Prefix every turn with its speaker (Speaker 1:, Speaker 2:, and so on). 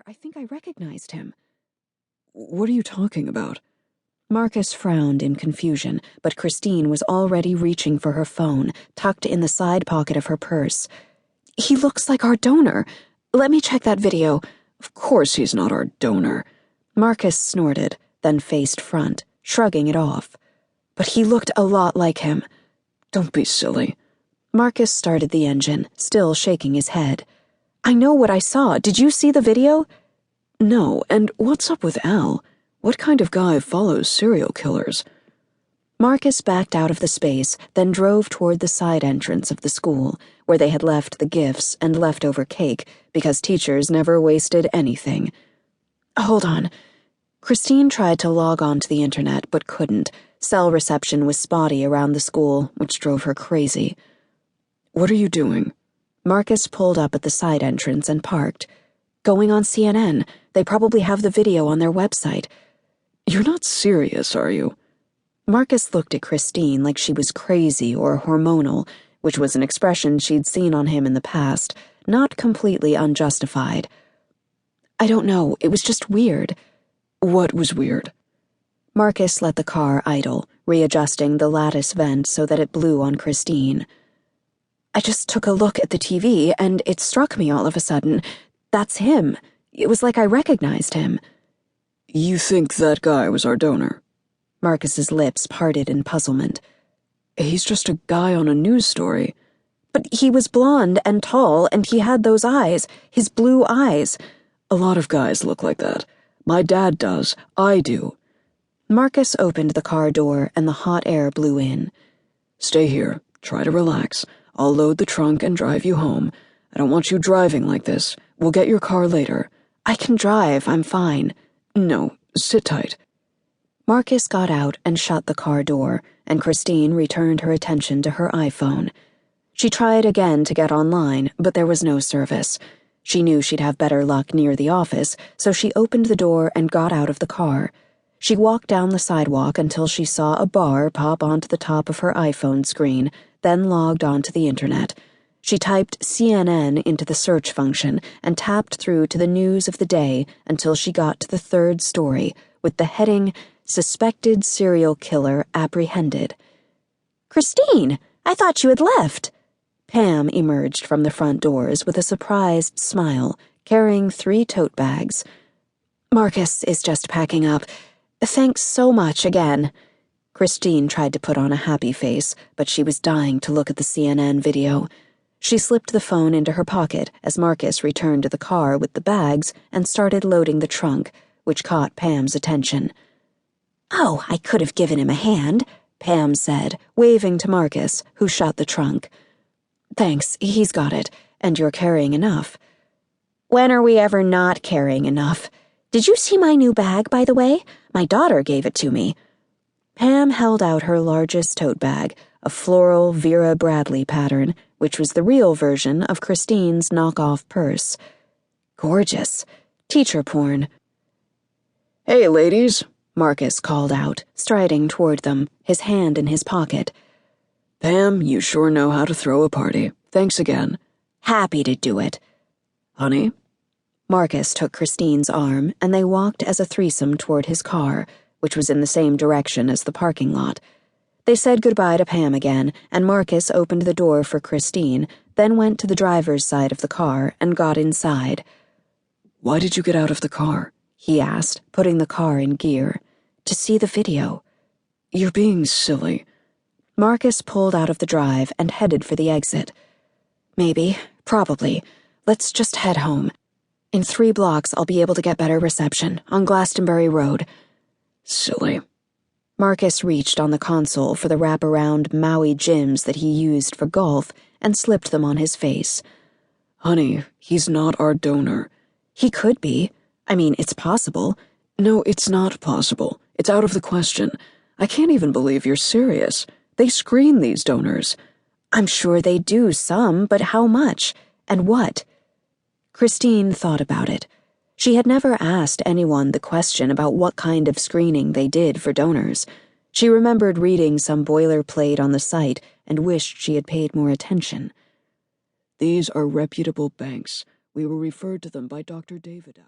Speaker 1: swear, I think I recognized him.
Speaker 2: What are you talking about?
Speaker 1: Marcus frowned in confusion, but Christine was already reaching for her phone, tucked in the side pocket of her purse. He looks like our donor. Let me check that video.
Speaker 2: Of course he's not our donor.
Speaker 1: Marcus snorted, then faced front, shrugging it off. But he looked a lot like him.
Speaker 2: Don't be silly.
Speaker 1: Marcus started the engine, still shaking his head. I know what I saw. Did you see the video?
Speaker 2: No, and what's up with Al? What kind of guy follows serial killers?
Speaker 1: Marcus backed out of the space, then drove toward the side entrance of the school, where they had left the gifts and leftover cake, because teachers never wasted anything. Hold on. Christine tried to log on to the internet, but couldn't. Cell reception was spotty around the school, which drove her crazy.
Speaker 2: What are you doing?
Speaker 1: Marcus pulled up at the side entrance and parked. Going on CNN. They probably have the video on their website.
Speaker 2: You're not serious, are you?
Speaker 1: Marcus looked at Christine like she was crazy or hormonal, which was an expression she'd seen on him in the past, not completely unjustified. I don't know, it was just weird.
Speaker 2: What was weird?
Speaker 1: Marcus let the car idle, readjusting the lattice vent so that it blew on Christine. I just took a look at the TV, and it struck me all of a sudden. That's him. It was like I recognized him.
Speaker 2: You think that guy was our donor?
Speaker 1: Marcus's lips parted in puzzlement.
Speaker 2: He's just a guy on a news story.
Speaker 1: But he was blond and tall, and he had those eyes, his blue eyes.
Speaker 2: A lot of guys look like that. My dad does. I do.
Speaker 1: Marcus opened the car door, and the hot air blew in.
Speaker 2: Stay here. Try to relax. I'll load the trunk and drive you home. I don't want you driving like this. We'll get your car later.
Speaker 1: I can drive. I'm fine.
Speaker 2: No, sit tight.
Speaker 1: Marcus got out and shut the car door, and Christine returned her attention to her iPhone. She tried again to get online, but there was no service. She knew she'd have better luck near the office, so she opened the door and got out of the car. She walked down the sidewalk until she saw a bar pop onto the top of her iPhone screen, then logged onto the internet. She typed CNN into the search function and tapped through to the news of the day until she got to the third story, with the heading, Suspected Serial Killer Apprehended. Christine, I thought you had left. Pam emerged from the front doors with a surprised smile, carrying 3 tote bags. Marcus is just packing up. Thanks so much again. Christine tried to put on a happy face, but she was dying to look at the CNN video. She slipped the phone into her pocket as Marcus returned to the car with the bags and started loading the trunk, which caught Pam's attention. Oh, I could have given him a hand, Pam said, waving to Marcus, who shut the trunk. Thanks, he's got it, and you're carrying enough. When are we ever not carrying enough? Did you see my new bag, by the way? My daughter gave it to me. Pam held out her largest tote bag, a floral Vera Bradley pattern, which was the real version of Christine's knockoff purse. Gorgeous. Teacher porn.
Speaker 2: Hey, ladies,
Speaker 1: Marcus called out, striding toward them, his hand in his pocket.
Speaker 2: Pam, you sure know how to throw a party. Thanks again.
Speaker 1: Happy to do it.
Speaker 2: Honey?
Speaker 1: Marcus took Christine's arm, and they walked as a threesome toward his car, which was in the same direction as the parking lot. They said goodbye to Pam again, and Marcus opened the door for Christine, then went to the driver's side of the car and got inside.
Speaker 2: Why did you get out of the car?
Speaker 1: He asked, putting the car in gear. To see the video.
Speaker 2: You're being silly.
Speaker 1: Marcus pulled out of the drive and headed for the exit. Maybe, probably. Let's just head home. In 3 blocks, I'll be able to get better reception, on Glastonbury Road.
Speaker 2: Silly.
Speaker 1: Marcus reached on the console for the wraparound Maui gyms that he used for golf and slipped them on his face.
Speaker 2: Honey, he's not our donor.
Speaker 1: He could be. I mean, it's possible.
Speaker 2: No, it's not possible. It's out of the question. I can't even believe you're serious. They screen these donors.
Speaker 1: I'm sure they do some, but how much? And what? Christine thought about it. She had never asked anyone the question about what kind of screening they did for donors. She remembered reading some boilerplate on the site and wished she had paid more attention.
Speaker 2: These are reputable banks. We were referred to them by Dr. David.